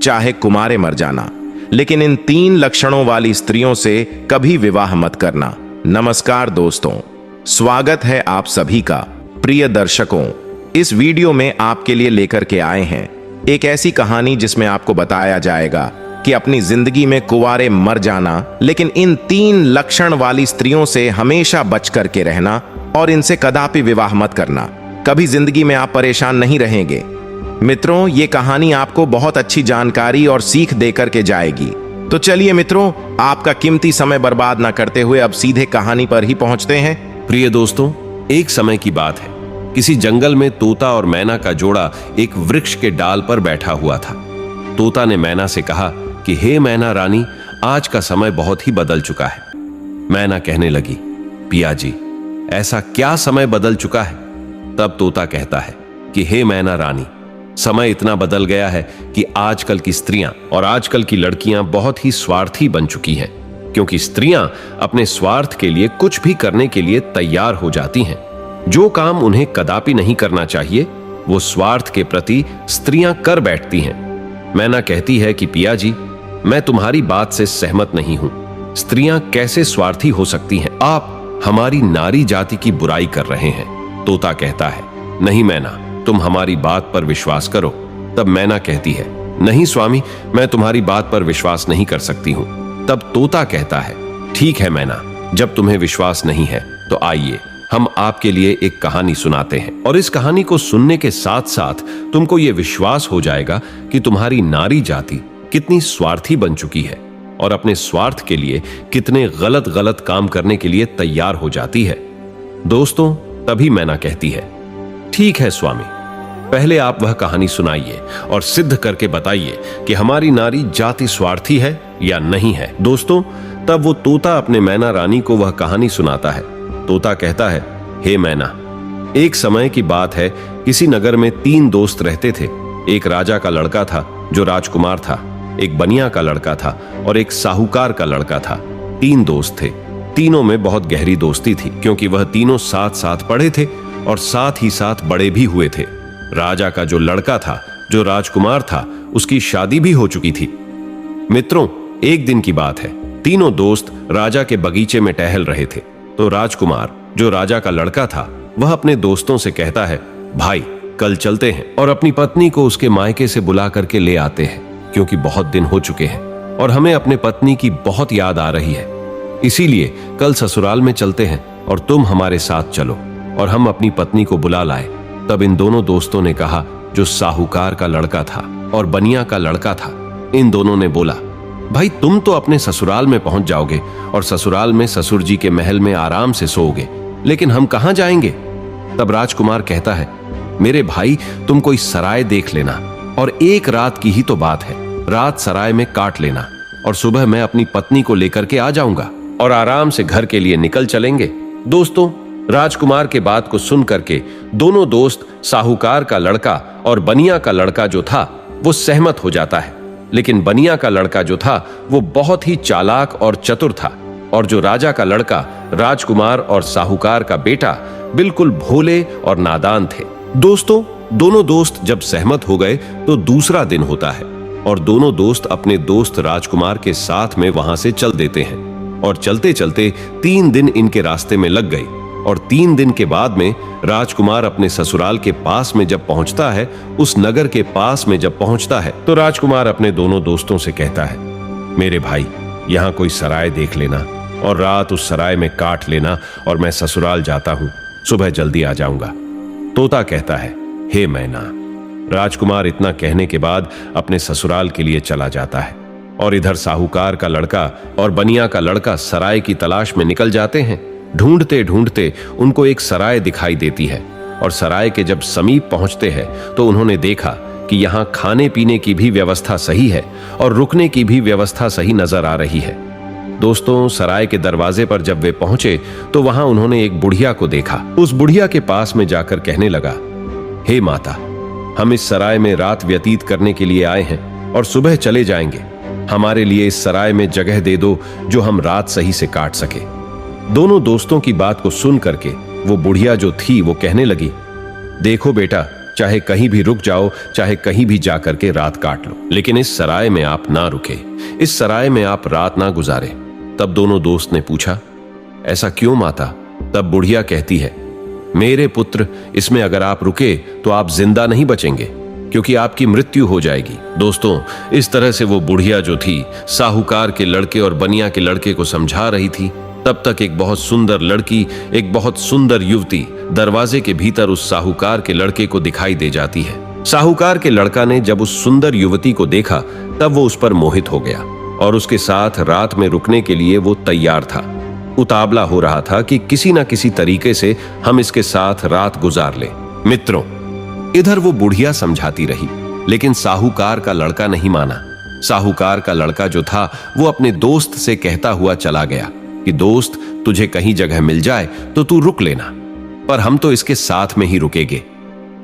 चाहे कुमारे मर जाना, लेकिन इन 3 लक्षणों वाली स्त्रियों से कभी विवाह मत करना। नमस्कार दोस्तों, स्वागत है आप सभी का। प्रिय दर्शकों, इस वीडियो में आपके लिए लेकर के आए हैं एक ऐसी कहानी जिसमें आपको बताया जाएगा कि अपनी जिंदगी में कुंवारे मर जाना, लेकिन इन 3 लक्षण वाली स्त्रियों से हमेशा बच करके रहना और इनसे कदापि विवाह मत करना। कभी जिंदगी में आप परेशान नहीं रहेंगे। मित्रों, ये कहानी आपको बहुत अच्छी जानकारी और सीख देकर के जाएगी। तो चलिए मित्रों, आपका कीमती समय बर्बाद ना करते हुए अब सीधे कहानी पर ही पहुंचते हैं। प्रिय दोस्तों, एक समय की बात है। किसी जंगल में तोता और मैना का जोड़ा एक वृक्ष के डाल पर बैठा हुआ था। तोता ने मैना से कहा कि हे मैना रानी, आज का समय बहुत ही बदल चुका है। मैना कहने लगी, पिया जी, ऐसा क्या समय बदल चुका है? तब तोता कहता है कि हे मैना रानी, समय इतना बदल गया है कि आजकल की स्त्रियां और आजकल की लड़कियां बहुत ही स्वार्थी बन चुकी हैं, क्योंकि स्त्रियां अपने स्वार्थ के लिए कुछ भी करने के लिए तैयार हो जाती हैं। जो काम उन्हें कदापि नहीं करना चाहिए, वो स्वार्थ के प्रति स्त्रियां कर बैठती हैं। मैना कहती है कि पिया जी, मैं तुम्हारी बात से सहमत नहीं हूं। स्त्रियां कैसे स्वार्थी हो सकती हैं? आप हमारी नारी जाति की बुराई कर रहे हैं। तोता कहता है, नहीं मैना, तुम हमारी बात पर विश्वास करो। तब मैना कहती है, नहीं स्वामी, मैं तुम्हारी बात पर विश्वास नहीं कर सकती हूं। तब तोता कहता है, ठीक है मैना, जब तुम्हें विश्वास नहीं है तो आइए हम आपके लिए एक कहानी सुनाते हैं, और इस कहानी को सुनने के साथ साथ तुमको यह विश्वास हो जाएगा कि तुम्हारी नारी जाति कितनी स्वार्थी बन चुकी है और अपने स्वार्थ के लिए कितने गलत गलत काम करने के लिए तैयार हो जाती है। दोस्तों, तभी मैना कहती है, ठीक है स्वामी, पहले आप वह कहानी सुनाइए और सिद्ध करके बताइए कि हमारी नारी जाति स्वार्थी है या नहीं है। दोस्तों, तब वो तोता अपने मैना रानी को वह कहानी सुनाता है। तोता कहता है, हे मैना, एक समय की बात है, किसी नगर में 3 दोस्त रहते थे। एक राजा का लड़का था जो राजकुमार था, एक बनिया का लड़का था और एक साहूकार का लड़का था। 3 दोस्त थे। तीनों में बहुत गहरी दोस्ती थी, क्योंकि वह तीनों साथ साथ पढ़े थे और साथ ही साथ बड़े भी हुए थे। राजा का जो लड़का था, जो राजकुमार था, उसकी शादी भी हो चुकी थी। मित्रों, एक दिन की बात है, तीनों दोस्त राजा के बगीचे में टहल रहे थे। तो राजकुमार, जो राजा का लड़का था, वह अपने दोस्तों से कहता है, भाई कल चलते हैं और अपनी पत्नी को उसके मायके से बुला करके ले आते हैं, क्योंकि बहुत दिन हो चुके हैं और हमें अपने पत्नी की बहुत याद आ रही है। इसीलिए कल ससुराल में चलते हैं और तुम हमारे साथ चलो और हम अपनी पत्नी को बुला लाए। तब इन दोनों दोस्तों ने कहा, जो साहूकार का लड़का था और बनिया का लड़का था, इन दोनों ने बोला, भाई तुम तो अपने ससुराल में पहुंच जाओगे और ससुराल में ससुर जी के महल में आराम से सोओगे, लेकिन हम कहां जाएंगे? तब राजकुमार कहता है, मेरे भाई, तुम कोई सराय देख लेना और एक रात की ही तो बात है। रात सराय में काट लेना और सुबह मैं अपनी पत्नी को लेकर के आ जाऊंगा और आराम से घर के लिए निकल चलेंगे। दोस्तों, राजकुमार के बात को सुन करके दोनों दोस्त, साहूकार का लड़का और बनिया का लड़का जो था, वो सहमत हो जाता है। लेकिन बनिया का लड़का जो था, वो बहुत ही चालाक और चतुर था, और जो राजा का लड़का, राजकुमार और साहूकार का बेटा, बिल्कुल भोले और नादान थे। दोस्तों, दोनों दोस्त जब सहमत हो गए तो दूसरा दिन होता है और दोनों दोस्त अपने दोस्त राजकुमार के साथ में वहां से चल देते हैं, और चलते चलते 3 दिन इनके रास्ते में लग गए। और 3 दिन के बाद में राजकुमार अपने ससुराल के पास में जब पहुंचता है, उस नगर के पास में जब पहुंचता है, तो राजकुमार अपने दोनों दोस्तों से कहता है, मेरे भाई, यहाँ कोई सराय देख लेना और रात उस सराय में काट लेना और मैं ससुराल जाता हूँ, सुबह जल्दी आ जाऊंगा। तोता कहता है, हे मैना। राजकुमार इतना कहने के बाद अपने ससुराल के लिए चला जाता है, और इधर साहूकार का लड़का और बनिया का लड़का सराय की तलाश में निकल जाते हैं। ढूंढते ढूंढते उनको एक सराय दिखाई देती है, और सराय के जब समीप पहुंचते हैं तो उन्होंने देखा कि यहाँ खाने पीने की भी व्यवस्था सही है और रुकने की भी व्यवस्था सही नजर आ रही है। दोस्तों, सराय के दरवाजे पर जब वे पहुंचे तो वहां उन्होंने एक बुढ़िया को देखा। उस बुढ़िया के पास में जाकर कहने लगा, हे माता, हम इस सराय में रात व्यतीत करने के लिए आए हैं और सुबह चले जाएंगे। हमारे लिए इस सराय में जगह दे दो जो हम रात सही से काट सके। दोनों दोस्तों की बात को सुन करके वो बुढ़िया जो थी वो कहने लगी, देखो बेटा, चाहे कहीं भी रुक जाओ, चाहे कहीं भी जाकर के रात काट लो, लेकिन इस सराय में आप ना रुके, इस सराय में आप रात ना गुजारे। तब दोनों दोस्त ने पूछा, ऐसा क्यों माता? तब बुढ़िया कहती है, मेरे पुत्र, इसमें अगर आप रुके तो आप जिंदा नहीं बचेंगे, क्योंकि आपकी मृत्यु हो जाएगी। दोस्तों, इस तरह से वो बुढ़िया जो थी साहूकार के लड़के और बनिया के लड़के को समझा रही थी। तब तक एक बहुत सुंदर लड़की, एक बहुत सुंदर युवती दरवाजे के भीतर उस साहूकार के लड़के को दिखाई दे जाती है। साहूकार के लड़का ने जब उस सुंदर युवती को देखा तब वो उस पर मोहित हो गया और उसके साथ रात में रुकने के लिए वो तैयार था। उतावला हो रहा था कि किसी ना किसी तरीके से हम इसके साथ रात गुजार ले। मित्रों, इधर वो बुढ़िया समझाती रही, लेकिन साहूकार का लड़का नहीं माना। साहूकार का लड़का जो था वो अपने दोस्त से कहता हुआ चला गया कि दोस्त, तुझे कहीं जगह मिल जाए तो तू रुक लेना, पर हम तो इसके साथ में ही रुकेंगे।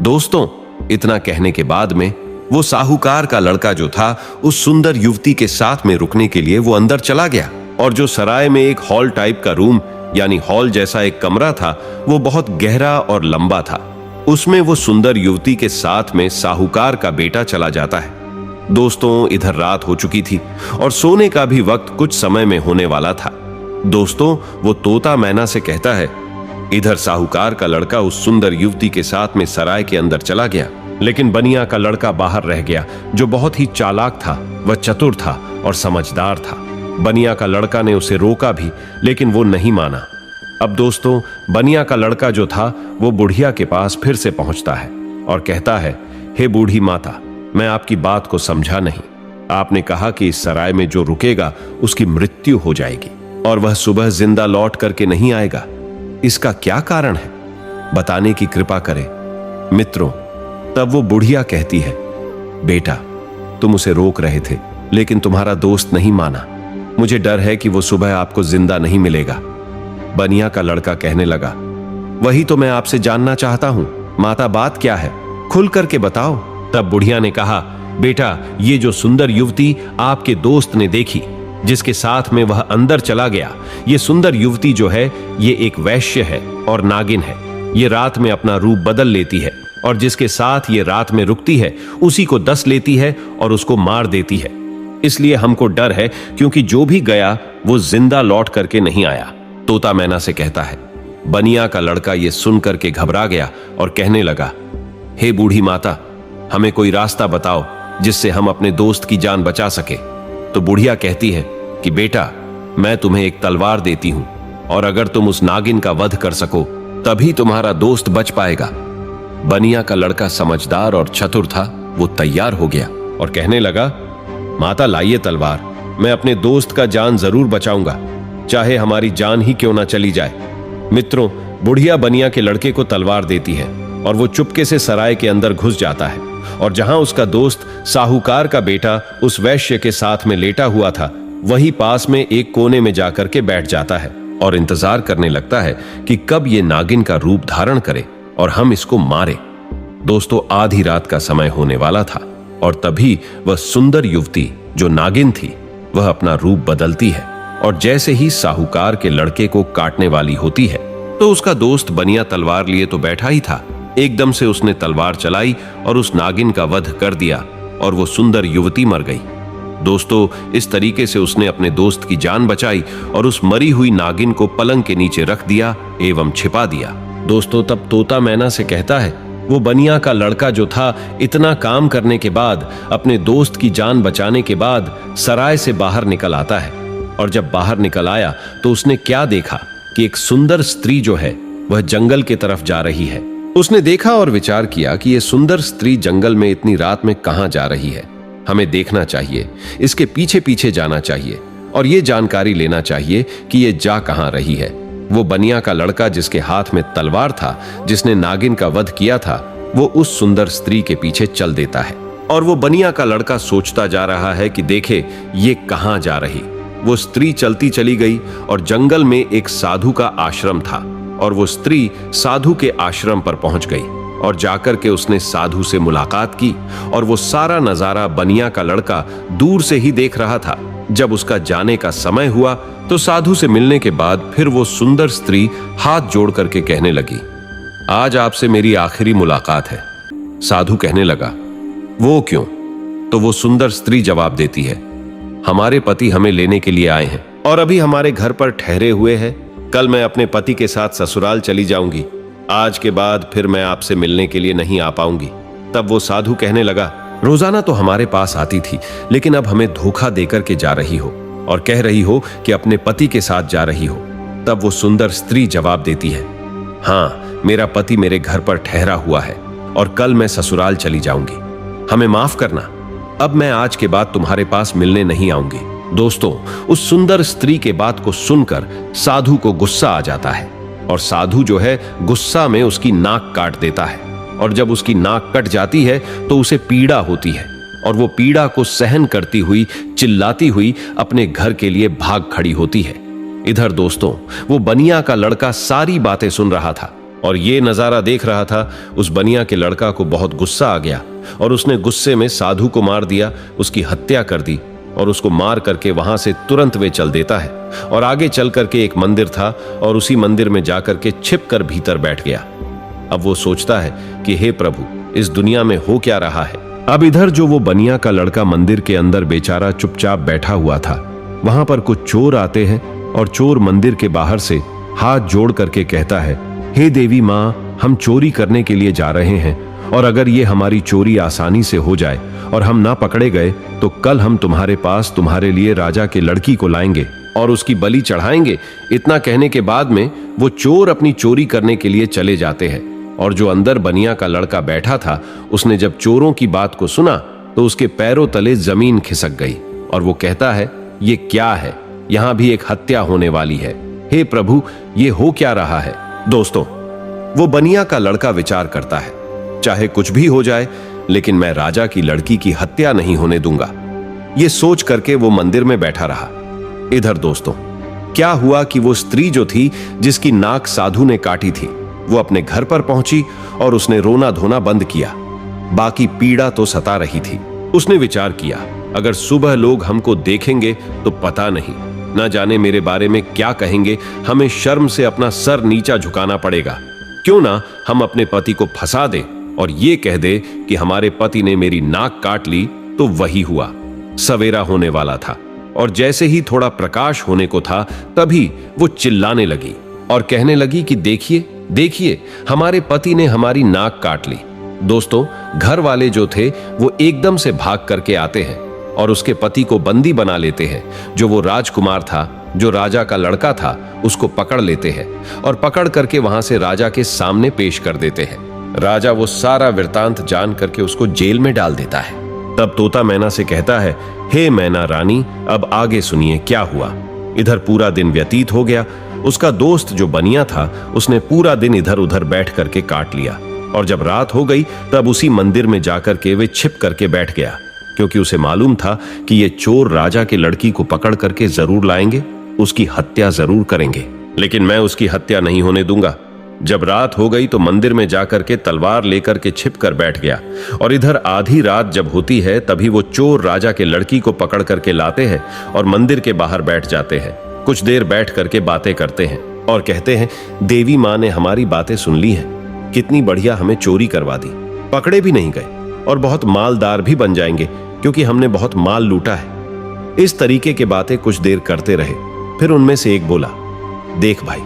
दोस्तों, इतना कहने के बाद में वो साहूकार का लड़का जो था उस सुंदर युवती के साथ में रुकने के लिए वो अंदर चला गया। और जो सराय में एक हॉल टाइप का रूम, यानी हॉल जैसा एक कमरा था, वो बहुत गहरा और लंबा था। उसमें वो सुंदर युवती के साथ में साहूकार का बेटा चला जाता है। दोस्तों, इधर रात हो चुकी थी और सोने का भी वक्त कुछ समय में होने वाला था। दोस्तों, वो तोता मैना से कहता है, इधर साहूकार का लड़का उस सुंदर युवती के साथ में सराय के अंदर चला गया, लेकिन बनिया का लड़का बाहर रह गया, जो बहुत ही चालाक था, वह चतुर था और समझदार था। बनिया का लड़का ने उसे रोका भी, लेकिन वो नहीं माना। अब दोस्तों, बनिया का लड़का जो था वो बुढ़िया के पास फिर से पहुंचता है और कहता है, हे बूढ़ी माता, मैं आपकी बात को समझा नहीं। आपने कहा कि इस सराय में जो रुकेगा उसकी मृत्यु हो जाएगी और वह सुबह जिंदा लौट करके नहीं आएगा। इसका क्या कारण है? बताने की कृपा करें। मित्रों, तब वो बुढ़िया कहती है, बेटा, तुम उसे रोक रहे थे, लेकिन तुम्हारा दोस्त नहीं माना। मुझे डर है कि वो सुबह आपको जिंदा नहीं मिलेगा। बनिया का लड़का कहने लगा, वही तो मैं आपसे जानना चाहता हूं, माता, बात क्या है? खुल करके बताओ। तब बुढ़िया ने कहा, बेटा, ये जो सुंदर युवती आपके दोस्त ने देखी, जिसके साथ में वह अंदर चला गया, ये सुंदर युवती जो है ये एक वैश्य है और नागिन है। ये रात में अपना रूप बदल लेती है और जिसके साथ ये रात में रुकती है उसी को डस लेती है और उसको मार देती है। इसलिए हमको डर है, क्योंकि जो भी गया वो जिंदा लौट करके नहीं आया। तोता मैना से कहता है। बनिया का लड़का ये सुन करके घबरा गया और कहने लगा, हे बूढ़ी माता, हमें कोई रास्ता बताओ जिससे हम अपने दोस्त की जान बचा सके। तो बुढ़िया कहती है कि बेटा, मैं तुम्हें एक तलवार देती हूं और अगर तुम उस नागिन का वध कर सको तभी तुम्हारा दोस्त बच पाएगा। बनिया का लड़का समझदार और चतुर था, वो तैयार हो गया और कहने लगा, माता, लाइए तलवार, मैं अपने दोस्त का जान जरूर बचाऊंगा, चाहे हमारी जान ही क्यों ना चली जाए। मित्रों, बुढ़िया बनिया के लड़के को तलवार देती है और वो चुपके से सराय के अंदर घुस जाता है और जहां उसका दोस्त साहूकार का बेटा उस वैश्य के साथ में लेटा हुआ था, वही पास में एक कोने में जाकर के बैठ जाता है और इंतजार करने लगता है कि कब ये नागिन का रूप धारण करे और हम इसको मारे। दोस्तों, आधी रात का समय होने वाला था और तभी वह सुंदर युवती जो नागिन थी वह अपना रूप बदलती है और जैसे ही साहूकार के लड़के को काटने वाली होती है तो उसका दोस्त बनिया तलवार लिए तो बैठा ही था, एकदम से उसने तलवार चलाई और उस नागिन का वध कर दिया और वो सुंदर युवती मर गई। दोस्तों, इस तरीके से उसने अपने दोस्त की जान बचाई और उस मरी हुई नागिन को पलंग के नीचे रख दिया एवं छिपा दिया। दोस्तों, तब तोता मैना से कहता है, वो बनिया का लड़का जो था इतना काम करने के बाद, अपने दोस्त की जान बचाने के बाद सराय से बाहर निकल आता है और जब बाहर निकल आया तो उसने क्या देखा कि एक सुंदर स्त्री जो है वह जंगल की तरफ जा रही है। उसने देखा और विचार किया कि यह सुंदर स्त्री जंगल में इतनी रात में कहां जा रही है। हमें देखना चाहिए, इसके पीछे पीछे जाना चाहिए और ये जानकारी लेना चाहिए कि ये जा कहां रही है। वो बनिया का लड़का जिसके हाथ में तलवार था, जिसने नागिन का वध किया था, वो उस सुंदर स्त्री के पीछे चल देता है और वो बनिया का लड़का सोचता जा रहा है कि देखे ये कहां जा रही। वो स्त्री चलती चली गई और जंगल में एक साधु का आश्रम था और वो स्त्री साधु के आश्रम पर पहुंच गई और जाकर के उसने साधु से मुलाकात की और वो सारा नजारा बनिया का लड़का दूर से ही देख रहा था। जब उसका जाने का समय हुआ तो साधु से मिलने के बाद फिर वो सुंदर स्त्री हाथ जोड़ करके कहने लगी, आज आपसे मेरी आखिरी मुलाकात है। साधु कहने लगा, वो क्यों? तो वो सुंदर स्त्री जवाब देती है, हमारे पति हमें लेने के लिए आए हैं और अभी हमारे घर पर ठहरे हुए हैं। कल मैं अपने पति के साथ ससुराल चली जाऊंगी। आज के बाद फिर मैं आपसे मिलने के लिए नहीं आ पाऊंगी। तब वो साधु कहने लगा, रोजाना तो हमारे पास आती थी, लेकिन अब हमें धोखा देकर के जा रही हो और कह रही हो कि अपने पति के साथ जा रही हो। तब वो सुंदर स्त्री जवाब देती है, हाँ, मेरा पति मेरे घर पर ठहरा हुआ है और कल मैं ससुराल चली जाऊंगी। हमें माफ करना, अब मैं आज के बाद तुम्हारे पास मिलने नहीं आऊंगी। दोस्तों, उस सुंदर स्त्री के बात को सुनकर साधु को गुस्सा आ जाता है और साधु जो है गुस्सा में उसकी नाक काट देता है। और जब उसकी नाक कट जाती है तो उसे पीड़ा होती है और वो पीड़ा को सहन करती हुई चिल्लाती हुई अपने घर के लिए भाग खड़ी होती है। इधर दोस्तों, वो बनिया का लड़का सारी बातें सुन रहा था और ये नजारा देख रहा था। उस बनिया के लड़का को बहुत गुस्सा आ गया और उसने गुस्से में साधु को मार दिया, उसकी हत्या कर दी और उसको मार करके वहां से तुरंत वे चल देता है और आगे चल करके एक मंदिर था और उसी मंदिर में जाकर के छिप कर भीतर बैठ गया। अब वो सोचता है कि हे प्रभु, इस दुनिया में हो क्या रहा है। अब इधर जो वो बनिया का लड़का मंदिर के अंदर बेचारा चुपचाप बैठा हुआ था, वहां पर कुछ चोर आते हैं और चोर मंदिर के बाहर से हाथ जोड़ करके कहता है, हे देवी माँ, हम चोरी करने के लिए जा रहे हैं और अगर ये हमारी चोरी आसानी से हो जाए और हम ना पकड़े गए तो कल हम तुम्हारे पास तुम्हारे लिए राजा के लड़की को लाएंगे और उसकी बलि चढ़ाएंगे। इतना कहने के बाद में वो चोर अपनी चोरी करने के लिए चले जाते हैं और जो अंदर बनिया का लड़का बैठा था, उसने जब चोरों की बात को सुना तो उसके पैरों तले जमीन खिसक गई और वो कहता है, ये क्या है? यहां भी एक हत्या होने वाली है। हे प्रभु, ये हो क्या रहा है? दोस्तों, वो बनिया का लड़का विचार करता है, चाहे कुछ भी हो जाए लेकिन मैं राजा की लड़की की हत्या नहीं होने दूंगा। ये सोच करके वो मंदिर में बैठा रहा। इधर दोस्तों, क्या हुआ कि वो स्त्री जो थी जिसकी नाक साधु ने काटी थी, वो अपने घर पर पहुंची और उसने रोना धोना बंद किया। बाकी पीड़ा तो सता रही थी। उसने विचार किया, अगर सुबह लोग हमको देखेंगे तो पता नहीं, ना जाने मेरे बारे में क्या कहेंगे। हमें शर्म से अपना सर नीचा झुकाना पड़ेगा। क्यों ना हम अपने पति को फंसा दे और ये कह दे कि हमारे पति ने मेरी नाक काट ली। तो वही हुआ। सवेरा होने वाला था और जैसे ही थोड़ा प्रकाश होने को था, तभी वो चिल्लाने लगी और कहने लगी कि देखिए देखिए, हमारे पति ने हमारी नाक काट ली। दोस्तों, घर वाले जो थे वो एकदम से भाग करके आते हैं और उसके पति को बंदी बना लेते हैं। जो वो राजकुमार था, जो राजा का लड़का था, उसको पकड़ लेते हैं और पकड़ करके वहां से राजा के सामने पेश कर देते हैं। राजा वो सारा वृतांत जान करके उसको जेल में डाल देता है। तब तोता मैना से कहता है, हे मैना रानी, अब आगे सुनिए क्या हुआ। इधर पूरा दिन व्यतीत हो गया। उसका दोस्त जो बनिया था, उसने पूरा दिन इधर उधर बैठ करके काट लिया और जब रात हो गई तब उसी मंदिर में जाकर के वे छिप करके बैठ गया, क्योंकि उसे मालूम था कि ये चोर राजा के लड़की को पकड़ करके जरूर लाएंगे, उसकी हत्या जरूर करेंगे, लेकिन मैं उसकी हत्या नहीं होने दूंगा। जब रात हो गई तो मंदिर में जाकर के तलवार लेकर के छिप कर बैठ गया और इधर आधी रात जब होती है तभी वो चोर राजा के लड़की को पकड़ करके लाते हैं और मंदिर के बाहर बैठ जाते हैं। कुछ देर बैठ करके बातें करते हैं और कहते हैं, देवी माँ ने हमारी बातें सुन ली हैं, कितनी बढ़िया हमें चोरी करवा दी, पकड़े भी नहीं गए और बहुत मालदार भी बन जाएंगे क्योंकि हमने बहुत माल लूटा है। इस तरीके की बातें कुछ देर करते रहे। फिर उनमें से एक बोला, देख भाई,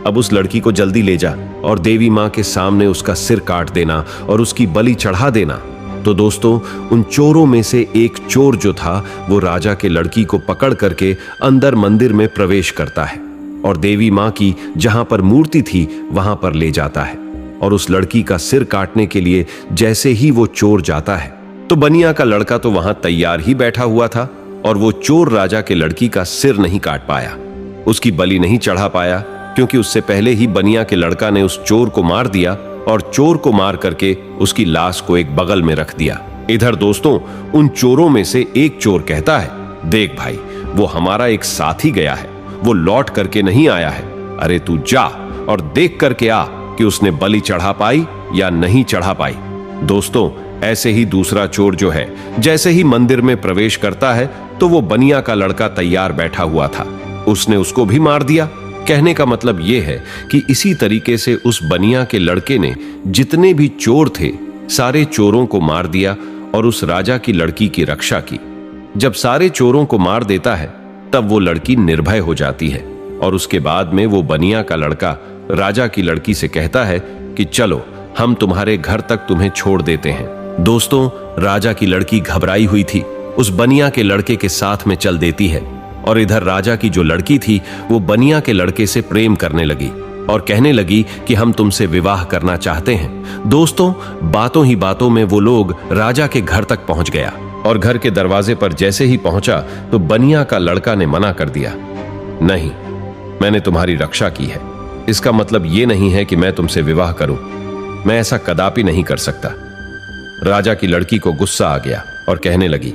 अब उस लड़की को जल्दी ले जा और देवी माँ के सामने उसका सिर काट देना और उसकी बलि चढ़ा देना। तो दोस्तों, उन चोरों में से एक चोर जो था वो राजा के लड़की को पकड़ करके अंदर मंदिर में प्रवेश करता है और देवी माँ की जहां पर मूर्ति थी वहां पर ले जाता है और उस लड़की का सिर काटने के लिए जैसे ही वो चोर जाता है तो बनिया का लड़का तो वहां तैयार ही बैठा हुआ था और वो चोर राजा के लड़की का सिर नहीं काट पाया, उसकी बलि नहीं चढ़ा पाया, क्योंकि उससे पहले ही बनिया के लड़का ने उस चोर को मार दिया और चोर को मार करके उसकी लाश को एक बगल में रख दिया। इधर दोस्तों, उन चोरों में से एक चोर कहता है, देख भाई, वो हमारा एक साथी गया है, वो लौट करके नहीं आया है। अरे तू जा और देख करके आ कि उसने बलि चढ़ा पाई या नहीं चढ़ा पाई। दोस्तों, ऐसे ही दूसरा चोर जो है जैसे ही मंदिर में प्रवेश करता है तो वो बनिया का लड़का तैयार बैठा हुआ था, उसने उसको भी मार दिया। कहने का मतलब यह है कि इसी तरीके से उस बनिया के लड़के ने जितने भी चोर थे सारे चोरों को मार दिया और उस राजा की लड़की की रक्षा की। जब सारे चोरों को मार देता है तब वो लड़की निर्भय हो जाती है और उसके बाद में वो बनिया का लड़का राजा की लड़की से कहता है कि चलो हम तुम्हारे घर तक तुम्हें छोड़ देते हैं। दोस्तों, राजा की लड़की घबराई हुई थी, उस बनिया के लड़के के साथ में चल देती है और इधर राजा की जो लड़की थी वो बनिया के लड़के से प्रेम करने लगी और कहने लगी कि हम तुमसे विवाह करना चाहते हैं। दोस्तों, बातों ही बातों में वो लोग राजा के घर तक पहुंच गया और घर के दरवाजे पर जैसे ही पहुंचा तो बनिया का लड़का ने मना कर दिया, नहीं, मैंने तुम्हारी रक्षा की है, इसका मतलब ये नहीं है कि मैं तुमसे विवाह करूं, मैं ऐसा कदापि नहीं कर सकता। राजा की लड़की को गुस्सा आ गया और कहने लगी,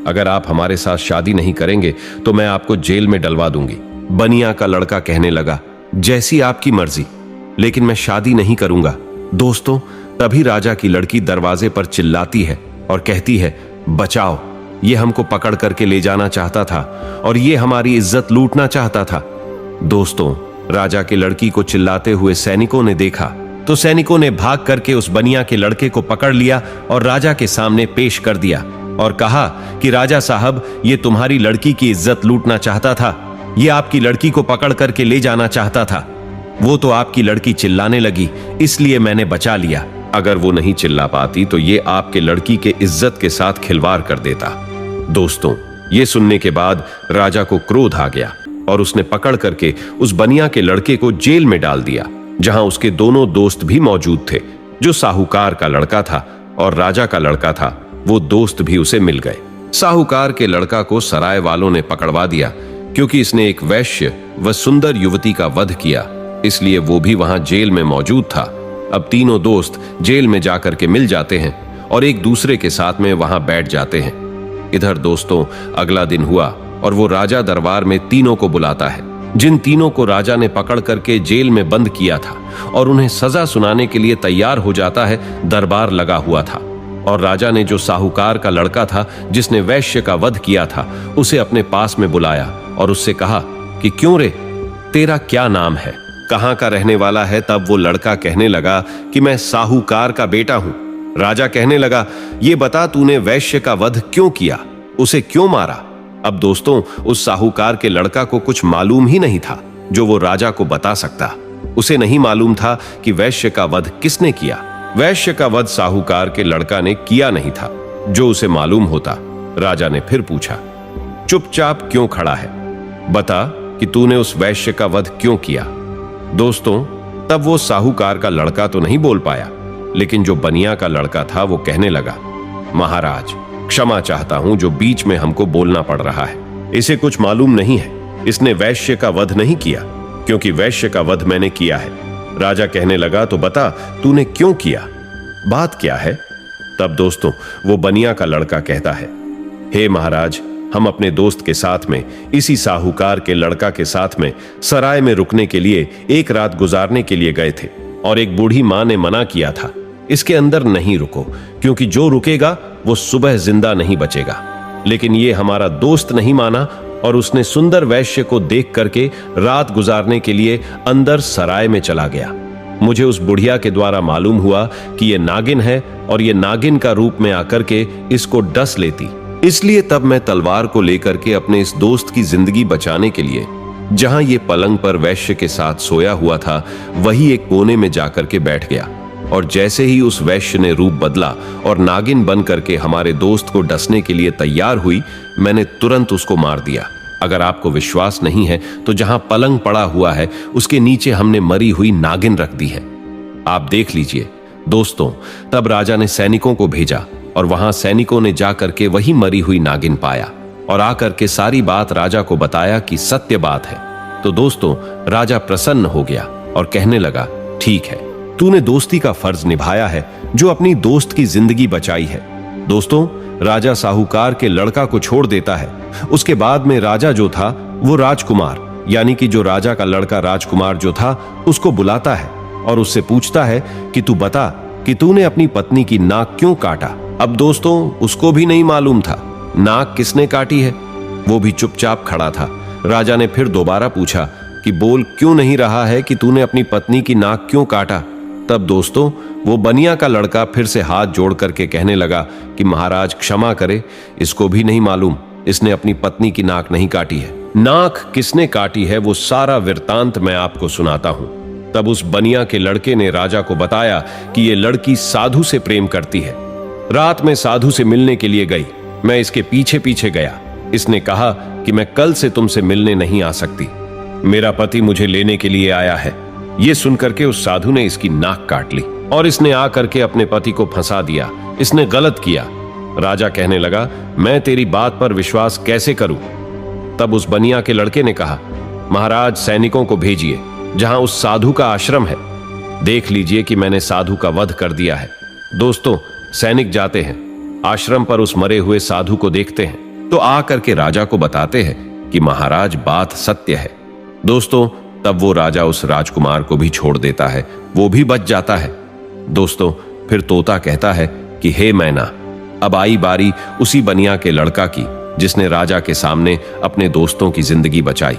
अगर आप हमारे साथ शादी नहीं करेंगे तो मैं आपको जेल में डलवा दूंगी। बनिया का लड़का कहने लगा, जैसी आपकी मर्जी, लेकिन मैं शादी नहीं करूंगा। दोस्तों, तभी राजा की लड़की दरवाजे पर चिल्लाती है और कहती है, बचाओ, ये हमको पकड़ करके ले जाना चाहता था और ये हमारी इज्जत लूटना चाहता था। दोस्तों, राजा की लड़की को चिल्लाते हुए सैनिकों ने देखा तो सैनिकों ने भाग करके उस बनिया के लड़के को पकड़ लिया और राजा के सामने पेश कर दिया और कहा कि राजा साहब, ये तुम्हारी लड़की की इज्जत लूटना चाहता था, ये आपकी लड़की को पकड़ करके ले जाना चाहता था। वो तो आपकी लड़की चिल्लाने लगी, इसलिए मैंने बचा लिया। अगर वो नहीं चिल्ला पाती तो ये आपके लड़की के इज्जत के साथ खिलवाड़ कर देता। दोस्तों, ये सुनने के बाद राजा को क्रोध आ गया और उसने पकड़ करके उस बनिया के लड़के को जेल में डाल दिया, जहां उसके दोनों दोस्त भी मौजूद थे। जो साहूकार का लड़का था और राजा का लड़का था, वो दोस्त भी उसे मिल गए। साहूकार के लड़का को सराय वालों ने पकड़वा दिया क्योंकि इसने एक वैश्य व सुंदर युवती का वध किया, इसलिए वो भी वहां जेल में मौजूद था। अब तीनों दोस्त जेल में जाकर के मिल जाते हैं और एक दूसरे के साथ में वहां बैठ जाते हैं। इधर दोस्तों, अगला दिन हुआ और वो राजा दरबार में तीनों को बुलाता है, जिन तीनों को राजा ने पकड़ करके जेल में बंद किया था, और उन्हें सजा सुनाने के लिए तैयार हो जाता है। दरबार लगा हुआ था और राजा ने जो साहूकार का लड़का था जिसने वैश्य का वध किया था, उसे अपने पास में बुलाया और उससे कहा कि क्यों रे, तेरा क्या नाम है, कहां का रहने वाला है। तब वो लड़का कहने लगा कि मैं साहूकार का बेटा हूं। राजा कहने लगा, ये बता, तूने वैश्य का वध क्यों किया, उसे क्यों मारा। अब दोस्तों, उस साहूकार के लड़का को कुछ मालूम ही नहीं था जो वो राजा को बता सकता। उसे नहीं मालूम था कि वैश्य का वध किसने किया। वैश्य का वध साहूकार के लड़का ने किया नहीं था। जो उसे मालूम होता, राजा ने फिर पूछा, चुपचाप क्यों खड़ा है, बता कि तूने उस वैश्य का वध क्यों किया। दोस्तों, तब वो साहूकार का लड़का तो नहीं बोल पाया, लेकिन जो बनिया का लड़का था वो कहने लगा, महाराज, क्षमा चाहता हूं, जो बीच में हमको बोलना पड़ रहा है। इसे कुछ मालूम नहीं है, इसने वैश्य का वध नहीं किया, क्योंकि वैश्य का वध मैंने किया है। राजा कहने लगा, तो बता, तूने क्यों किया, बात क्या है। तब दोस्तों, वो बनिया का लड़का कहता है, हे महाराज, हम अपने दोस्त के साथ में, इसी साहूकार के लड़का के साथ में सराय में रुकने के लिए एक रात गुजारने के लिए गए थे और एक बूढ़ी मां ने मना किया था, इसके अंदर नहीं रुको, क्योंकि जो रुकेगा वो सुबह जिंदा नहीं बचेगा। लेकिन ये हमारा दोस्त नहीं माना और उसने सुंदर वैश्य को देख करके रात गुजारने के लिए अंदर सराय में चला गया। मुझे उस बुढ़िया के द्वारा मालूम हुआ कि ये नागिन है और ये नागिन का रूप में आकर के इसको डस लेती, इसलिए तब मैं तलवार को लेकर के अपने इस दोस्त की जिंदगी बचाने के लिए जहां ये पलंग पर वैश्य के साथ सोया हुआ था, वही एक कोने में जाकर के बैठ गया। और जैसे ही उस वैश्य ने रूप बदला और नागिन बन करके हमारे दोस्त को डसने के लिए तैयार हुई, मैंने तुरंत उसको मार दिया। अगर आपको विश्वास नहीं है तो जहां पलंग पड़ा हुआ है उसके नीचे हमने मरी हुई नागिन रख दी है, आप देख लीजिए। दोस्तों, तब राजा ने सैनिकों को भेजा और वहां सैनिकों ने जाकर के वही मरी हुई नागिन पाया और आकर के सारी बात राजा को बताया कि सत्य बात है। तो दोस्तों, राजा प्रसन्न हो गया और कहने लगा, ठीक है, तूने दोस्ती का फर्ज निभाया है, जो अपनी दोस्त की जिंदगी बचाई है। दोस्तों, राजा साहूकार के लड़का को छोड़ देता है। उसके बाद में राजा जो था वो राजकुमार, यानी कि जो राजा का लड़का राजकुमार जो था, उसको बुलाता है और उससे पूछता है कि तू बता कि तूने अपनी पत्नी की नाक क्यों काटा। अब दोस्तों, उसको भी नहीं मालूम था नाक किसने काटी है, वो भी चुपचाप खड़ा था। राजा ने फिर दोबारा पूछा कि बोल क्यों नहीं रहा है कि तूने अपनी पत्नी की नाक क्यों काटा। तब दोस्तों वो बनिया का लड़का फिर से हाथ जोड़ करके कहने लगा कि महाराज क्षमा करे, इसको भी नहीं मालूम इसने अपनी पत्नी की नाक नहीं काटी है। नाक किसने काटी है वो सारा वृत्तांत मैं आपको सुनाता हूं। तब उस बनिया के लड़के ने राजा को बताया कि ये लड़की साधु से प्रेम करती है। रात में साधु से मिलने के लिए गई, मैं इसके पीछे पीछे गया। इसने कहा कि मैं कल से तुमसे मिलने नहीं आ सकती, मेरा पति मुझे लेने के लिए आया है। ये सुनकर के उस साधु ने इसकी नाक काट ली और इसने आकर के अपने पति को फंसा दिया। इसने गलत किया। राजा कहने लगा, मैं तेरी बात पर विश्वास कैसे करूं? तब उस बनिया के लड़के ने कहा, महाराज सैनिकों को भेजिए जहां उस साधु का आश्रम है, देख लीजिए कि मैंने साधु का वध कर दिया है। दोस्तों सैनिक जाते हैं, आश्रम पर उस मरे हुए साधु को देखते हैं तो आकर के राजा को बताते हैं कि महाराज बात सत्य है। दोस्तों तब वो राजा उस राजकुमार को भी छोड़ देता है, वो भी बच जाता है। दोस्तों फिर तोता कहता है कि हे मैना, अब आई बारी उसी बनिया के लड़का की जिसने राजा के सामने अपने दोस्तों की जिंदगी बचाई।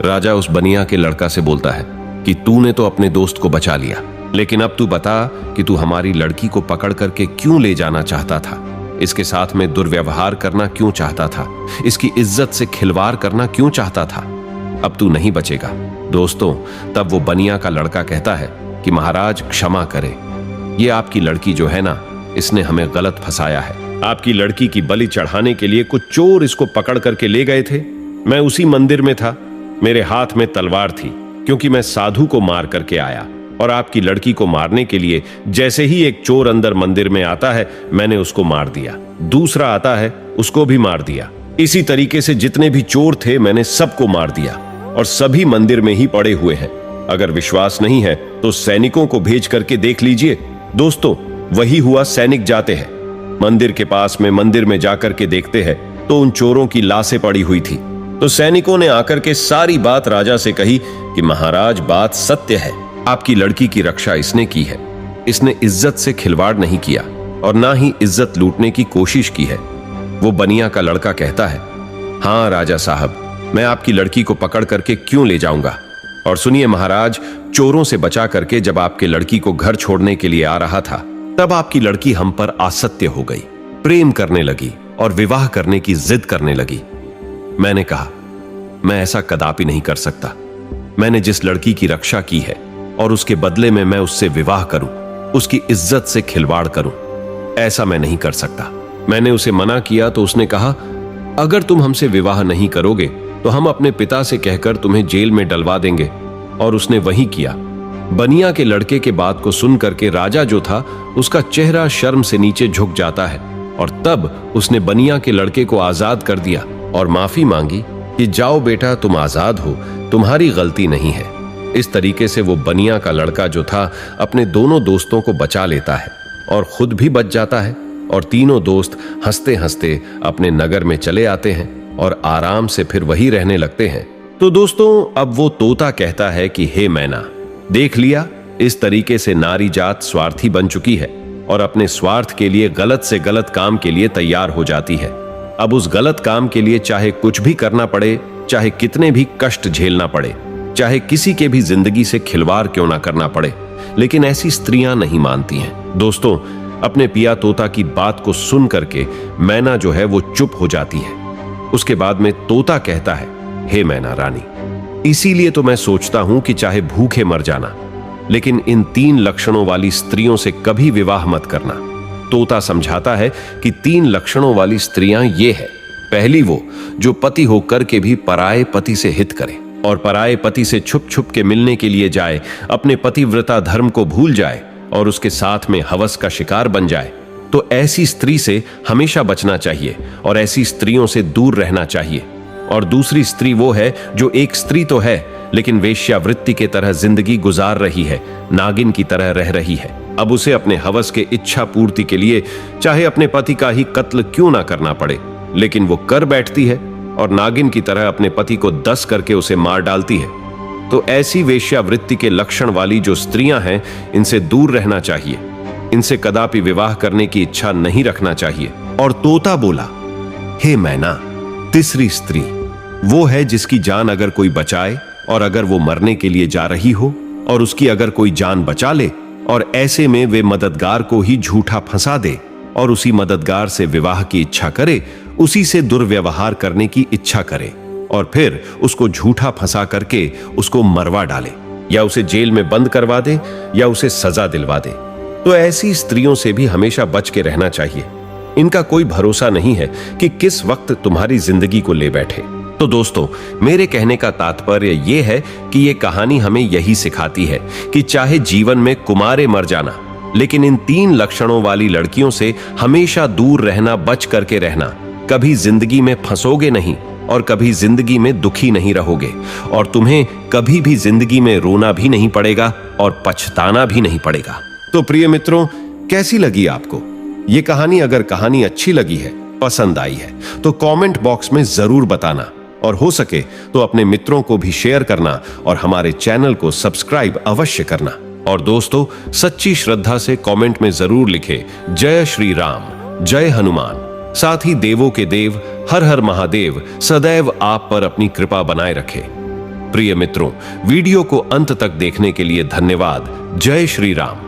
राजा उस बनिया के लड़का से बोलता है कि तूने तो अपने दोस्त को बचा लिया, लेकिन अब तू बता कि तू हमारी लड़की को पकड़ करके क्यों ले जाना चाहता था, इसके साथ में दुर्व्यवहार करना क्यों चाहता था, इसकी इज्जत से खिलवाड़ करना क्यों चाहता था। अब तू नहीं बचेगा। दोस्तों तब वो बनिया का लड़का कहता है कि महाराज क्षमा करे, ये आपकी लड़की जो है ना, इसने हमें गलत फंसाया है। आपकी लड़की की बलि चढ़ाने के लिए कुछ चोर इसको पकड़ करके ले गए थे। मैं उसी मंदिर में था, मेरे हाथ में तलवार थी क्योंकि मैं साधु को मार करके आया, और आपकी लड़की को मारने के लिए जैसे ही एक चोर अंदर मंदिर में आता है मैंने उसको मार दिया, दूसरा आता है उसको भी मार दिया। इसी तरीके से जितने भी चोर थे मैंने सबको मार दिया और सभी मंदिर में ही पड़े हुए हैं। अगर विश्वास नहीं है तो सैनिकों को भेज करके देख लीजिए। दोस्तों वही हुआ, सैनिक जाते हैं मंदिर के पास में, मंदिर में जाकर के देखते हैं तो उन चोरों की लाशें पड़ी हुई थी। तो सैनिकों ने आकर के सारी बात राजा से कही कि महाराज बात सत्य है, आपकी लड़की की रक्षा इसने की है, इसने इज्जत से खिलवाड़ नहीं किया और ना ही इज्जत लूटने की कोशिश की है। वो बनिया का लड़का कहता है, हाँ राजा साहब, मैं आपकी लड़की को पकड़ करके क्यों ले जाऊंगा। और सुनिए महाराज, चोरों से बचा करके जब आपके लड़की को घर छोड़ने के लिए आ रहा था तब आपकी लड़की हम पर आसक्ति हो गई, प्रेम करने लगी और विवाह करने की जिद करने लगी। मैंने कहा मैं ऐसा कदापि नहीं कर सकता। मैंने जिस लड़की की रक्षा की है और उसके बदले में मैं उससे विवाह करूं, उसकी इज्जत से खिलवाड़ करूं, ऐसा मैं नहीं कर सकता। मैंने उसे मना किया तो उसने कहा, अगर तुम हमसे विवाह नहीं करोगे तो हम अपने पिता से कहकर तुम्हें जेल में डलवा देंगे। और उसने वही किया। बनिया के लड़के के बात को सुन करके राजा जो था उसका चेहरा शर्म से नीचे झुक जाता है और तब उसने बनिया के लड़के को आजाद कर दिया और माफी मांगी कि जाओ बेटा, तुम आजाद हो, तुम्हारी गलती नहीं है। इस तरीके से वो बनिया का लड़का जो था अपने दोनों दोस्तों को बचा लेता है और खुद भी बच जाता है और तीनों दोस्त हंसते हंसते अपने नगर में चले आते हैं और आराम से फिर वही रहने लगते हैं। तो दोस्तों अब वो तोता कहता है कि हे मैना, देख लिया, इस तरीके से नारी जात स्वार्थी बन चुकी है और अपने स्वार्थ के लिए गलत से गलत काम के लिए तैयार हो जाती है। अब उस गलत काम के लिए चाहे कुछ भी करना पड़े, चाहे कितने भी कष्ट झेलना पड़े, चाहे किसी के भी जिंदगी से खिलवाड़ क्यों ना करना पड़े, लेकिन ऐसी स्त्रियां नहीं मानती हैं। दोस्तों अपने पिया तोता की बात को सुन करके मैना जो है वो चुप हो जाती है। उसके बाद में तोता कहता है, हे मैना रानी, इसीलिए तो मैं सोचता हूं कि चाहे भूखे मर जाना, लेकिन इन 3 लक्षणों वाली स्त्रियों से कभी विवाह मत करना। तोता समझाता है कि 3 लक्षणों वाली स्त्रियां ये है। पहली वो जो पति होकर के भी पराये पति से हित करे और पराये पति से छुप छुप के मिलने के लिए जाए, अपने पतिव्रता धर्म को भूल जाए और उसके साथ में हवस का शिकार बन जाए। तो ऐसी स्त्री से हमेशा बचना चाहिए और ऐसी स्त्रियों से दूर रहना चाहिए। और दूसरी स्त्री वो है जो एक स्त्री तो है लेकिन वेश्यावृत्ति के तरह जिंदगी गुजार रही है, नागिन की तरह रह रही है। अब उसे अपने हवस के इच्छा पूर्ति के लिए चाहे अपने पति का ही कत्ल क्यों ना करना पड़े, लेकिन वो कर बैठती है और नागिन की तरह अपने पति को दस करके उसे मार डालती है। तो ऐसी वेश्यावृत्ति के लक्षण वाली जो स्त्रियां हैं, इनसे दूर रहना चाहिए, इनसे कदापि विवाह करने की इच्छा नहीं रखना चाहिए। और तोता बोला, हे मैना, तीसरी स्त्री वो है जिसकी जान अगर कोई बचाए और अगर वो मरने के लिए जा रही हो और उसकी अगर कोई जान बचा ले और ऐसे में वे मददगार को ही झूठा फंसा दे और उसी मददगार से विवाह की इच्छा करे, उसी से दुर्व्यवहार करने की इच्छा करे और फिर उसको झूठा फंसा करके उसको मरवा डाले या उसे जेल में बंद करवा दे या उसे सजा दिलवा दे। तो ऐसी स्त्रियों से भी हमेशा बच के रहना चाहिए। इनका कोई भरोसा नहीं है कि किस वक्त तुम्हारी जिंदगी को ले बैठे। तो दोस्तों, मेरे कहने का तात्पर्य यह है कि यह कहानी हमें यही सिखाती है कि चाहे जीवन में कुमारे मर जाना, लेकिन इन 3 लक्षणों वाली लड़कियों से हमेशा दूर रहना, बच करके रहना। कभी जिंदगी में फंसोगे नहीं और कभी जिंदगी में दुखी नहीं रहोगे और तुम्हें कभी भी जिंदगी में रोना भी नहीं पड़ेगा और पछताना भी नहीं पड़ेगा। तो प्रिय मित्रों, कैसी लगी आपको ये कहानी? अगर कहानी अच्छी लगी है, पसंद आई है, तो कमेंट बॉक्स में जरूर बताना और हो सके तो अपने मित्रों को भी शेयर करना और हमारे चैनल को सब्सक्राइब अवश्य करना। और दोस्तों, सच्ची श्रद्धा से कमेंट में जरूर लिखे जय श्री राम, जय हनुमान। साथ ही देवों के देव हर हर महादेव सदैव आप पर अपनी कृपा बनाए रखे। प्रिय मित्रों, वीडियो को अंत तक देखने के लिए धन्यवाद। जय श्री राम।